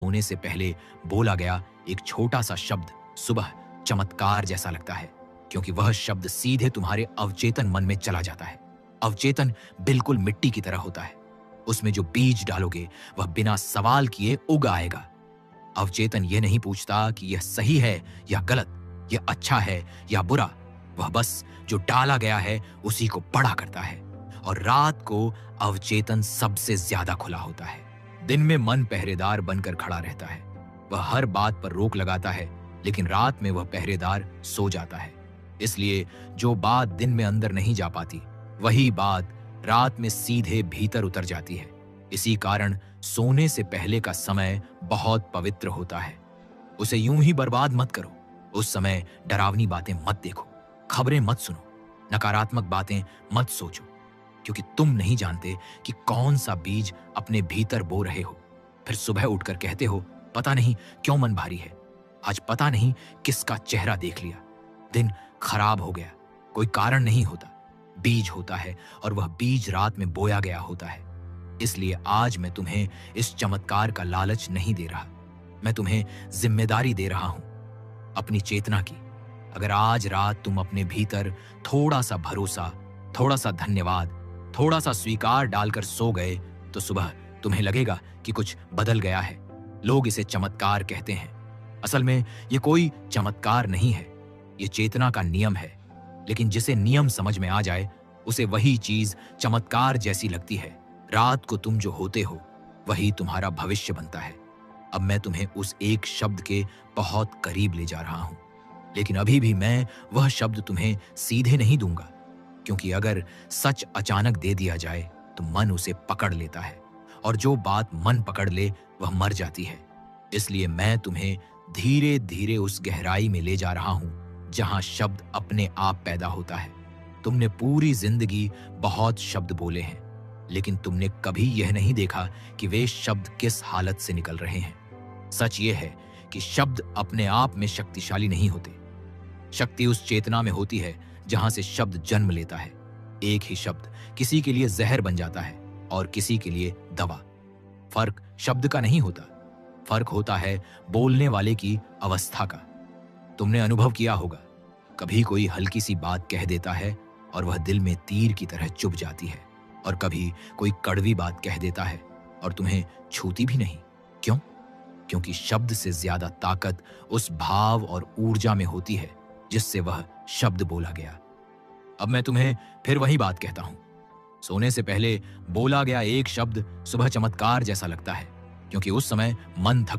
होने से पहले बोला गया एक छोटा सा शब्द सुबह चमत्कार जैसा लगता है, क्योंकि वह शब्द सीधे तुम्हारे अवचेतन मन में चला जाता है। अवचेतन बिल्कुल मिट्टी की तरह होता है। उसमें जो बीज डालोगे वह बिना सवाल किए उग आएगा। अवचेतन यह नहीं पूछता कि यह सही है या गलत, यह अच्छा है या बुरा। वह बस जो डाला गया है उसी को बड़ा करता है। और रात को अवचेतन सबसे ज्यादा खुला होता है। दिन में मन पहरेदार बनकर खड़ा रहता है, वह हर बात पर रोक लगाता है, लेकिन रात में वह पहरेदार सो जाता है। इसलिए जो बात दिन में अंदर नहीं जा पाती, वही बात रात में सीधे भीतर उतर जाती है। इसी कारण सोने से पहले का समय बहुत पवित्र होता है। उसे यूं ही बर्बाद मत करो। उस समय डरावनी बातें मत देखो, खबरें मत सुनो, नकारात्मक बातें मत सोचो, क्योंकि तुम नहीं जानते कि कौन सा बीज अपने भीतर बो रहे हो। फिर सुबह उठकर कहते हो, पता नहीं क्यों मन भारी है, आज पता नहीं किसका चेहरा देख लिया, दिन खराब हो गया। कोई कारण नहीं होता, बीज होता है, और वह बीज रात में बोया गया होता है। इसलिए आज मैं तुम्हें इस चमत्कार का लालच नहीं दे रहा, मैं तुम्हें जिम्मेदारी दे रहा हूं, अपनी चेतना की। अगर आज रात तुम अपने भीतर थोड़ा सा भरोसा, थोड़ा सा धन्यवाद, थोड़ा सा स्वीकार डालकर सो गए, तो सुबह तुम्हें लगेगा कि कुछ बदल गया है। लोग इसे चमत्कार कहते हैं। असल में ये कोई चमत्कार नहीं है, ये चेतना का नियम है। लेकिन जिसे नियम समझ में आ जाए, उसे वही चीज चमत्कार जैसी लगती है। रात को तुम जो होते हो, वही तुम्हारा भविष्य बनता है। अब मैं तुम्हें उस एक शब्द के बहुत करीब ले जा रहा हूं, लेकिन अभी भी मैं वह शब्द तुम्हें सीधे नहीं दूंगा, क्योंकि अगर सच अचानक दे दिया जाए तो मन उसे पकड़ लेता है, और जो बात मन पकड़ ले वह मर जाती है। इसलिए मैं तुम्हें धीरे धीरे उस गहराई में ले जा रहा हूं जहां शब्द अपने आप पैदा होता है। तुमने पूरी जिंदगी बहुत शब्द बोले हैं, लेकिन तुमने कभी यह नहीं देखा कि वे शब्द किस हालत से निकल रहे हैं। सच यह है कि शब्द अपने आप में शक्तिशाली नहीं होते। शक्ति उस चेतना में होती है जहां से शब्द जन्म लेता है। एक ही शब्द किसी के लिए जहर बन जाता है और किसी के लिए दवा। फर्क शब्द का नहीं होता, फर्क होता है बोलने वाले की अवस्था का। तुमने अनुभव किया होगा, कभी कोई हल्की सी बात कह देता है और वह दिल में तीर की तरह चुभ जाती है, और कभी कोई कड़वी बात कह देता है और तुम्हें छूती भी नहीं। क्यों? क्योंकि शब्द से ज्यादा ताकत उस भाव और ऊर्जा में होती है जिससे वह शब्द बोला गया। अब मैं तुम्हें फिर वही बात कहता हूं, सोने से पहले बोला गया एक शब्द सुबह चमत्कार जैसा लगता है, क्योंकि उस समय मन थक